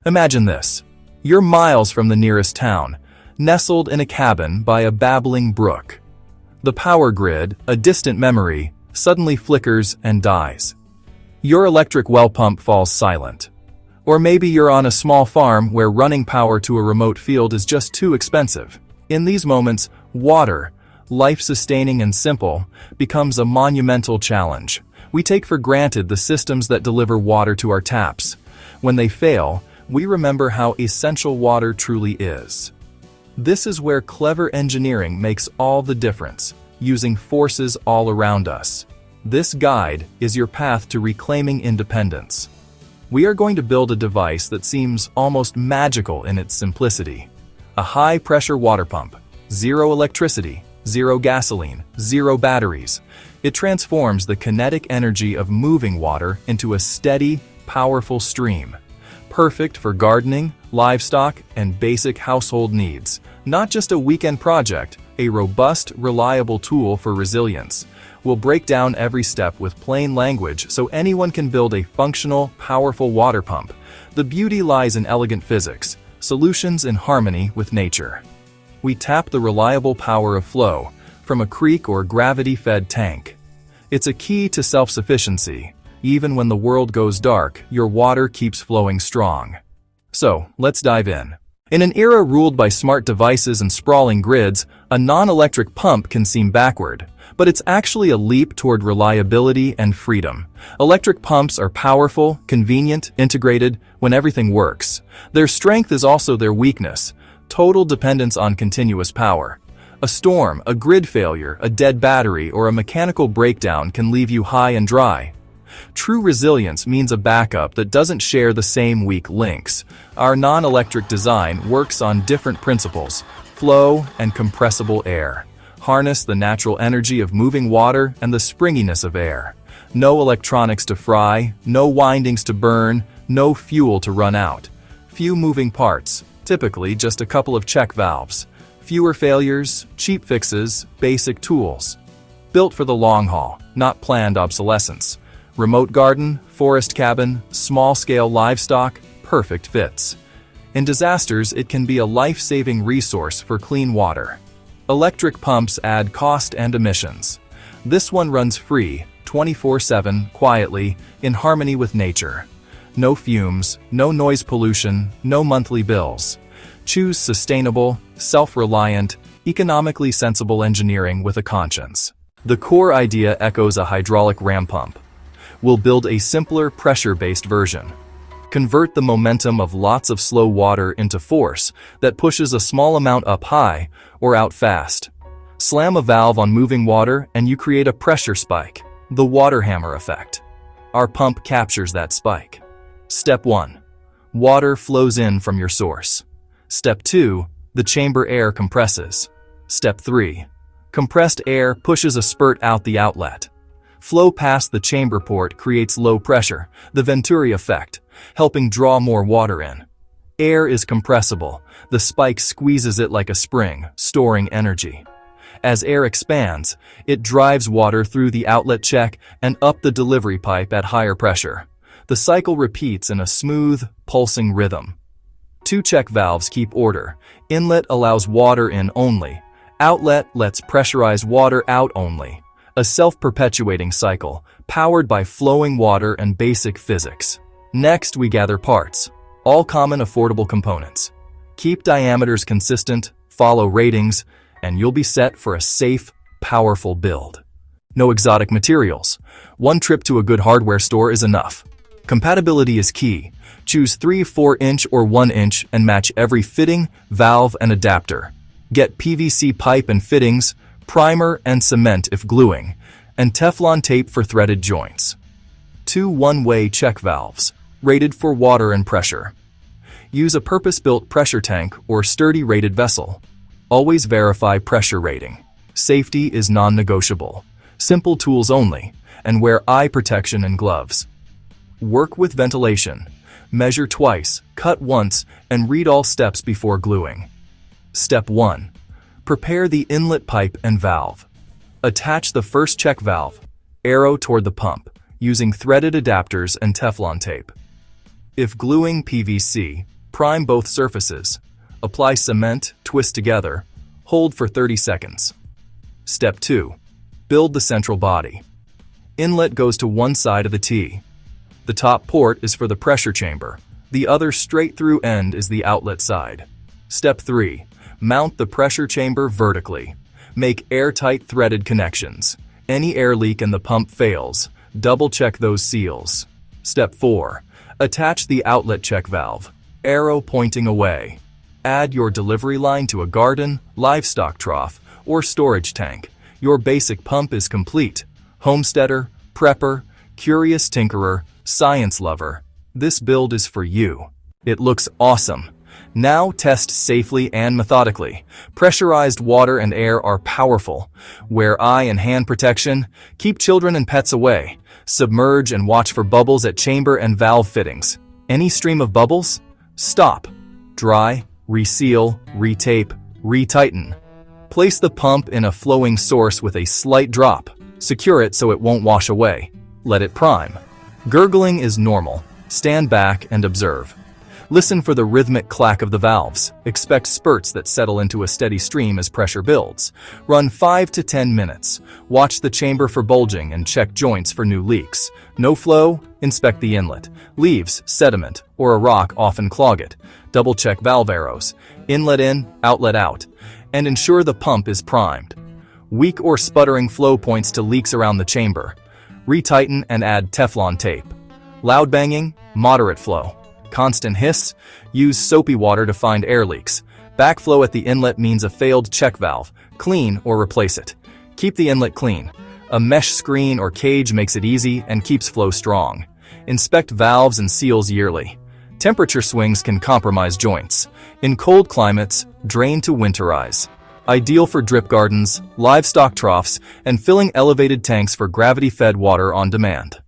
Imagine this. You're miles from the nearest town, nestled in a cabin by a babbling brook. The power grid, a distant memory, suddenly flickers and dies. Your electric well pump falls silent. Or maybe you're on a small farm where running power to a remote field is just too expensive. In these moments, water, life-sustaining and simple, becomes a monumental challenge. We take for granted the systems that deliver water to our taps. When they fail, we remember how essential water truly is. This is where clever engineering makes all the difference, using forces all around us. This guide is your path to reclaiming independence. We are going to build a device that seems almost magical in its simplicity. A high-pressure water pump, zero electricity, zero gasoline, zero batteries. It transforms the kinetic energy of moving water into a steady, powerful stream. Perfect for gardening, livestock, and basic household needs. Not just a weekend project, a robust, reliable tool for resilience. We'll break down every step with plain language so anyone can build a functional, powerful water pump. The beauty lies in elegant physics, solutions in harmony with nature. We tap the reliable power of flow from a creek or gravity-fed tank. It's a key to self-sufficiency. Even when the world goes dark, your water keeps flowing strong. So, let's dive in. In an era ruled by smart devices and sprawling grids, a non-electric pump can seem backward, but it's actually a leap toward reliability and freedom. Electric pumps are powerful, convenient, integrated, when everything works. Their strength is also their weakness, total dependence on continuous power. A storm, a grid failure, a dead battery, or a mechanical breakdown can leave you high and dry. True resilience means a backup that doesn't share the same weak links. Our non-electric design works on different principles: flow and compressible air. Harness the natural energy of moving water and the springiness of air. No electronics to fry, no windings to burn, no fuel to run out. Few moving parts, typically just a couple of check valves. Fewer failures, cheap fixes, basic tools. Built for the long haul, not planned obsolescence. Remote garden, forest cabin, small-scale livestock, perfect fits. In disasters, it can be a life-saving resource for clean water. Electric pumps add cost and emissions. This one runs free, 24/7, quietly, in harmony with nature. No fumes, no noise pollution, no monthly bills. Choose sustainable, self-reliant, economically sensible engineering with a conscience. The core idea echoes a hydraulic ram pump. We'll build a simpler, pressure-based version. Convert the momentum of lots of slow water into force that pushes a small amount up high or out fast. Slam a valve on moving water and you create a pressure spike, the water hammer effect. Our pump captures that spike. Step 1. Water flows in from your source. Step 2. The chamber air compresses. Step 3. Compressed air pushes a spurt out the outlet. Flow past the chamber port creates low pressure, the Venturi effect, helping draw more water in. Air is compressible. The spike squeezes it like a spring, storing energy. As air expands, it drives water through the outlet check and up the delivery pipe at higher pressure. The cycle repeats in a smooth, pulsing rhythm. 2 check valves keep order. Inlet allows water in only. Outlet lets pressurized water out only. A self-perpetuating cycle, powered by flowing water and basic physics. Next, we gather parts. All common, affordable components. Keep diameters consistent, follow ratings, and you'll be set for a safe, powerful build. No exotic materials. One trip to a good hardware store is enough. Compatibility is key. Choose 3, 4-inch or 1-inch and match every fitting, valve, and adapter. Get PVC pipe and fittings, primer and cement if gluing, and Teflon tape for threaded joints. 2 one-way check valves, rated for water and pressure. Use a purpose-built pressure tank or sturdy rated vessel. Always verify pressure rating. Safety is non-negotiable. Simple tools only, and wear eye protection and gloves. Work with ventilation. Measure twice, cut once, and read all steps before gluing. Step 1. Prepare the inlet pipe and valve. Attach the first check valve, arrow toward the pump, using threaded adapters and Teflon tape. If gluing PVC, Prime both surfaces. Apply cement, twist together. Hold for 30 seconds. Step 2. Build the central body. Inlet goes to one side of the T. The top port is for the pressure chamber. The other straight-through end is the outlet side. Step 3. Mount the pressure chamber vertically. Make airtight threaded connections. Any air leak and the pump fails, double-check those seals. Step 4. Attach the outlet check valve. Arrow pointing away. Add your delivery line to a garden, livestock trough, or storage tank. Your basic pump is complete. Homesteader, prepper, curious tinkerer, science lover. This build is for you. It looks awesome. Now test safely and methodically. Pressurized water and air are powerful. Wear eye and hand protection. Keep children and pets away. Submerge and watch for bubbles at chamber and valve fittings. Any stream of bubbles? Stop. Dry, reseal, retape, retighten. Place the pump in a flowing source with a slight drop. Secure it so it won't wash away. Let it prime. Gurgling is normal. Stand back and observe. Listen for the rhythmic clack of the valves. Expect spurts that settle into a steady stream as pressure builds. Run 5 to 10 minutes. Watch the chamber for bulging and check joints for new leaks. No flow? Inspect the inlet. Leaves, sediment, or a rock often clog it. Double-check valve arrows. Inlet in, outlet out. And ensure the pump is primed. Weak or sputtering flow points to leaks around the chamber. Retighten and add Teflon tape. Loud banging, moderate flow. Constant hiss, use soapy water to find air leaks. Backflow at the inlet means a failed check valve. Clean or replace it. Keep the inlet clean. A mesh screen or cage makes it easy and keeps flow strong. Inspect valves and seals yearly. Temperature swings can compromise joints. In cold climates, drain to winterize. Ideal for drip gardens, livestock troughs, and filling elevated tanks for gravity-fed water on demand.